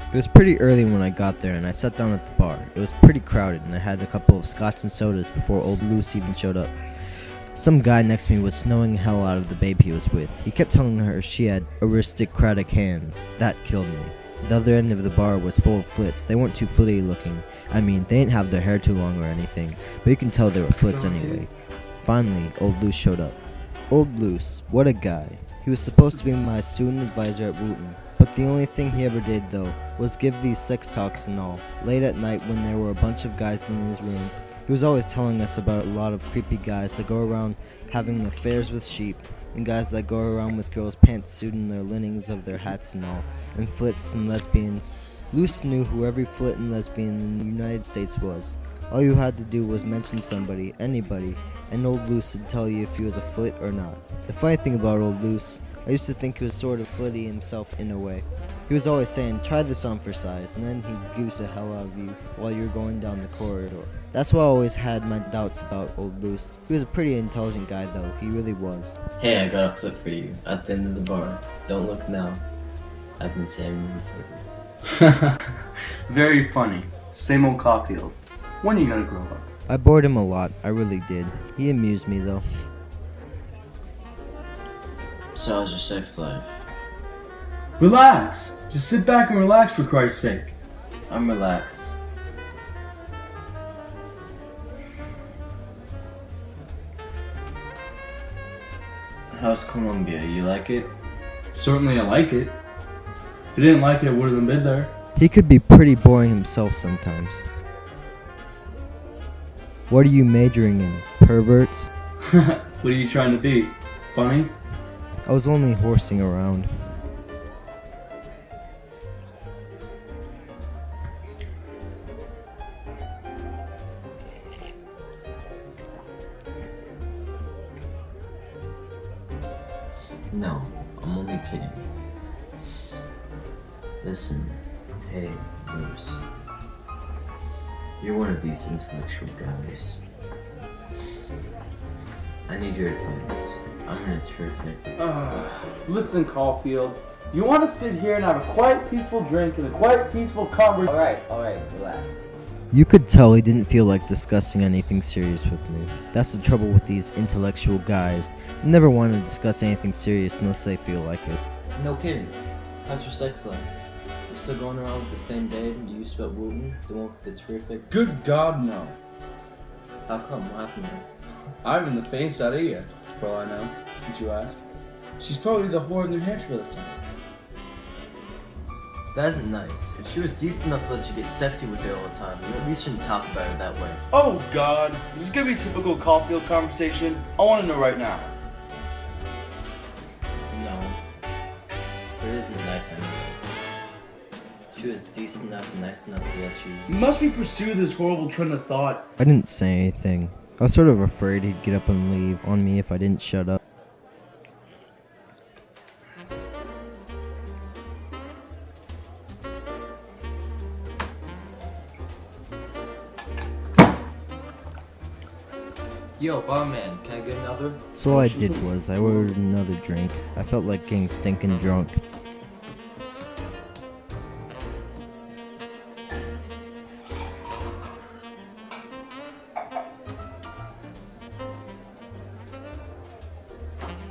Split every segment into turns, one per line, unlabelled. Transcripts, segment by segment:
It was pretty early when I got there, and I sat down at the bar. It was pretty crowded, and I had a couple of scotch and sodas before old Luce even showed up. Some guy next to me was snowing the hell out of the babe he was with. He kept telling her she had aristocratic hands. That killed me. The other end of the bar was full of flits. They weren't too flitty looking. I mean, they didn't have their hair too long or anything, but you can tell they were flits anyway. Finally, old Luce showed up. Old Luce, what a guy. He was supposed to be my student advisor at Wooten, but the only thing he ever did, though, was give these sex talks and all. Late at night when there were a bunch of guys in his room, he was always telling us about a lot of creepy guys that go around having affairs with sheep, and guys that go around with girls' pantsuit and their linings of their hats and all, and flits and lesbians. Luce knew who every flit and lesbian in the United States was. All you had to do was mention somebody, anybody, and old Luce would tell you if he was a flit or not. The funny thing about old Luce, I used to think he was sort of flitty himself in a way. He was always saying, try this on for size, and then he'd goose the hell out of you while you were going down the corridor. That's why I always had my doubts about old Luce. He was a pretty intelligent guy though, he really was.
Hey, I got a flip for you at the end of the bar. Don't look now. I've been saving you for you.
Very funny. Same old Caulfield. When are you gonna grow up?
I bored him a lot, I really did. He amused me though.
So how's your sex life?
Relax! Just sit back and relax for Christ's sake.
I'm relaxed. How's Colombia? You like it?
Certainly I like it. If I didn't like it, I wouldn't have been there.
He could be pretty boring himself sometimes. What are you majoring in, perverts?
What are you trying to be? Funny?
I was only horsing around.
No, I'm only kidding. Listen, hey, Bruce. You're one of these intellectual guys. I need your advice. I'm in a terrific...
Listen, Caulfield. You want to sit here and have a quiet, peaceful drink and a quiet, peaceful conversation?
Alright, relax.
You could tell he didn't feel like discussing anything serious with me. That's the trouble with these intellectual guys. They never want to discuss anything serious unless they feel like it.
No kidding. How's your sex life? You still going around with the same babe you used to at Wooten? The one with the terrific...
Good God, no.
How come? What happened there?
I'm in the face out of you, for all I know, since you asked. She's probably the whore in New Hampshire this time.
That isn't nice. If she was decent enough to let you get sexy with her all the time, you at least shouldn't talk about her that way.
Oh God, is this gonna be a typical Caulfield conversation? I wanna know right now.
No. But it isn't nice anyway. She was decent enough and nice enough to let you...
Must we pursue this horrible trend of thought?
I didn't say anything. I was sort of afraid he'd get up and leave on me if I didn't shut up.
Yo, barman, can I get another?
So all I did was, I ordered another drink. I felt like getting stinking drunk.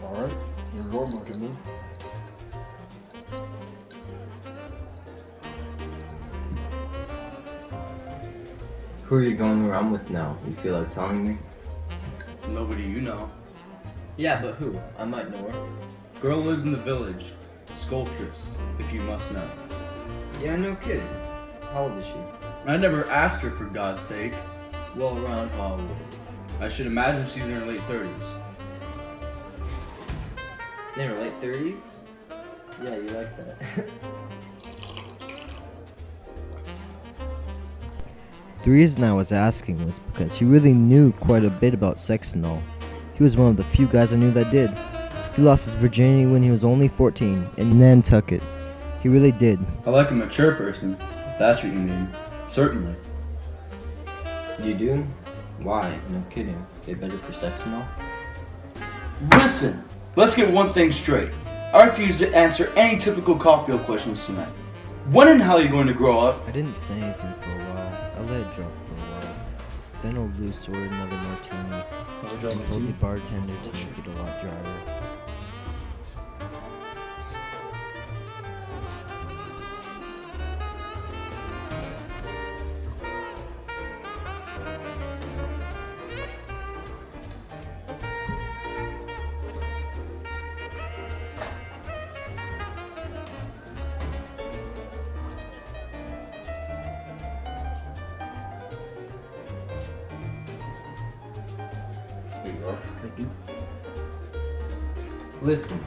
Alright, you're normal looking me.
Who are you going around with now? You feel like telling me?
Nobody you know.
Yeah, but who? I might know her.
Girl lives in the village. Sculptress, if you must know.
Yeah, no kidding. How old is she?
I never asked her for God's sake.
Well, around how old?
I should imagine she's in her late 30s.
In her late 30s? Yeah, you like that.
The reason I was asking was because he really knew quite a bit about sex and all. He was one of the few guys I knew that did. He lost his virginity when he was only 14, in Nantucket. He really did.
I like a mature person, if that's what you mean. Certainly.
You do? Why? No kidding. They better for sex and all?
Listen, let's get one thing straight. I refuse to answer any typical Caulfield questions tonight. When and how are you going to grow up?
I didn't say anything for a while. I let it drop for a while. Then old Luce ordered another martini and told the bartender to make it a lot drier.
Here you go.
Thank you.
Listen.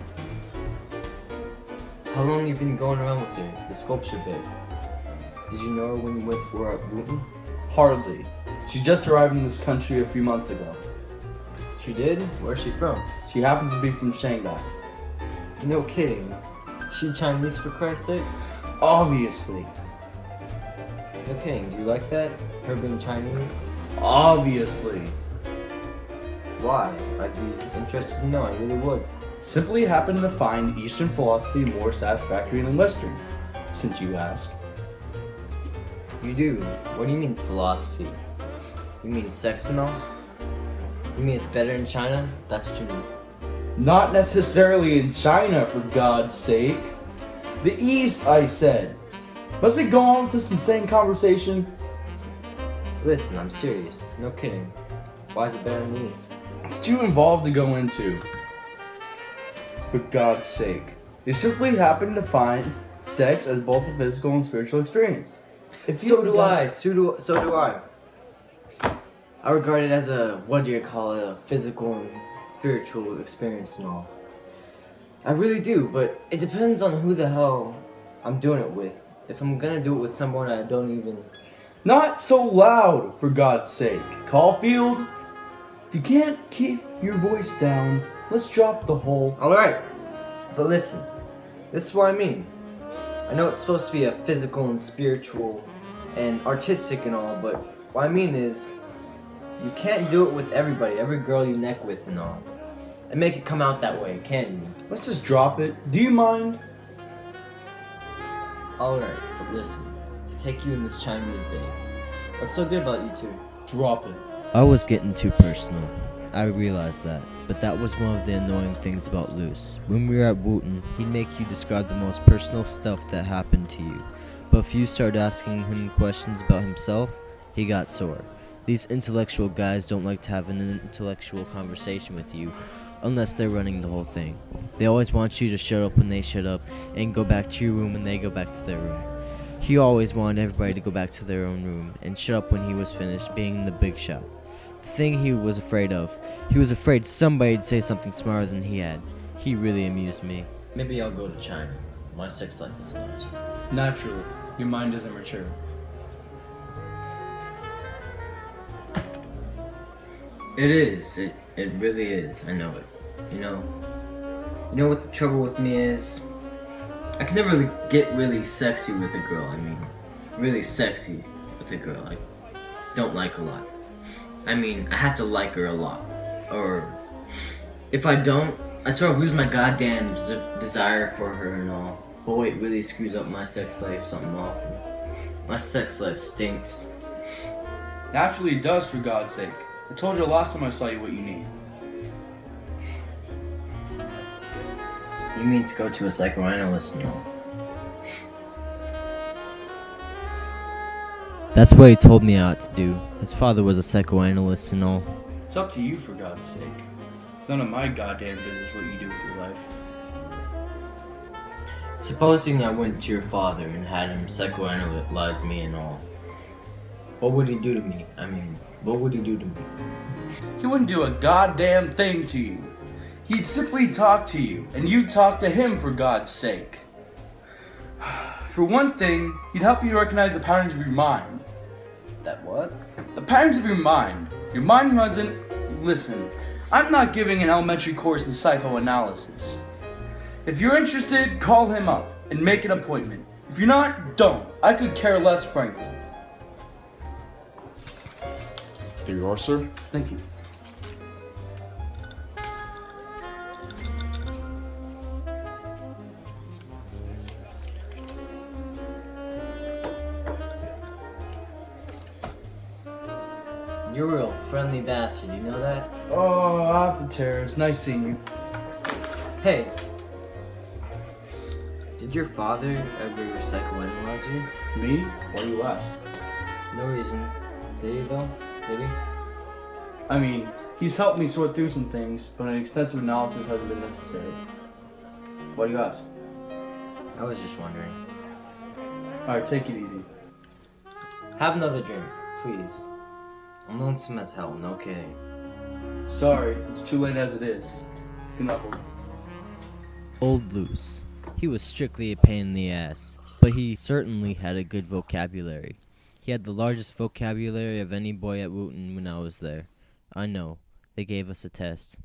How long you been going around with her, the sculpture babe? Did you know her when you went to war at Wooten?
Hardly. She just arrived in this country a few months ago.
She did? Where's she from?
She happens to be from Shanghai.
No kidding. She Chinese for Christ's sake?
Obviously.
No kidding. Do you like that? Her being Chinese?
Obviously.
Why? I'd be interested to know. I really would.
Simply happen to find Eastern philosophy more satisfactory than Western, since you ask.
You do? What do you mean philosophy? You mean sex and all? You mean it's better in China? That's what you mean.
Not necessarily in China, for God's sake. The East, I said. Must we go on with this insane conversation?
Listen, I'm serious. No kidding. Why is it better in the East?
It's too involved to go into. For God's sake. They simply happen to find sex as both a physical and spiritual experience.
So do I. So do I. I regard it as a, what do you call it, a physical and spiritual experience and all. I really do, but it depends on who the hell I'm doing it with. If I'm gonna do it with someone I don't even...
Not so loud, for God's sake. Caulfield, if you can't keep your voice down, let's drop the whole...
Alright, but listen. This is what I mean. I know it's supposed to be a physical and spiritual and artistic and all, but what I mean is, you can't do it with everybody, every girl you neck with and all. And make it come out that way, can you?
Let's just drop it. Do you mind?
Alright, but listen. Take you in this Chinese babe. What's so good about you two?
Drop it.
I was getting too personal. I realized that, but that was one of the annoying things about Luce. When we were at Wooten, he'd make you describe the most personal stuff that happened to you. But if you started asking him questions about himself, he got sore. These intellectual guys don't like to have an intellectual conversation with you unless they're running the whole thing. They always want you to shut up when they shut up and go back to your room when they go back to their room. He always wanted everybody to go back to their own room and shut up when he was finished being in the big shot. The thing he was afraid of, he was afraid somebody'd say something smarter than he had. He really amused me.
Maybe I'll go to China. My sex life is large.
Naturally. Your mind isn't mature.
It is. It really is. I know it. You know what the trouble with me is? I can never really get really sexy with a girl. I mean, really sexy with a girl. I don't like a lot. I mean, I have to like her a lot. Or, if I don't, I sort of lose my goddamn desire for her and all. Boy, it really screws up my sex life something awful. My sex life stinks.
Naturally it does, for God's sake. I told you last time I saw you what you need.
You mean to go to a psychoanalyst and all?
That's what he told me I ought to do. His father was a psychoanalyst and all.
It's up to you, for God's sake. It's none of my goddamn business what you do with your life.
Supposing I went to your father and had him psychoanalyze me and all, what would he do to me? I mean, what would he do to me?
He wouldn't do a goddamn thing to you. He'd simply talk to you, and you'd talk to him, for God's sake. For one thing, he'd help you recognize the patterns of your mind.
That what?
The patterns of your mind. Your mind runs in... Listen, I'm not giving an elementary course in psychoanalysis. If you're interested, call him up and make an appointment. If you're not, don't. I could care less, frankly.
There you are, sir.
Thank you.
You're a real friendly bastard, you know that?
Oh, off the terrors. Nice seeing you.
Hey. Did your father ever psychoanalyze you?
Me? Why do you ask?
No reason. Did he though? Did he?
I mean, he's helped me sort through some things, but an extensive analysis hasn't been necessary. Why do you ask?
I was just wondering.
Alright, take it easy.
Have another drink, please. I'm lonesome as hell, no kidding.
Sorry, it's too late as it is. Good night.
Old Loose. He was strictly a pain in the ass, but he certainly had a good vocabulary. He had the largest vocabulary of any boy at Wooten when I was there. I know, they gave us a test.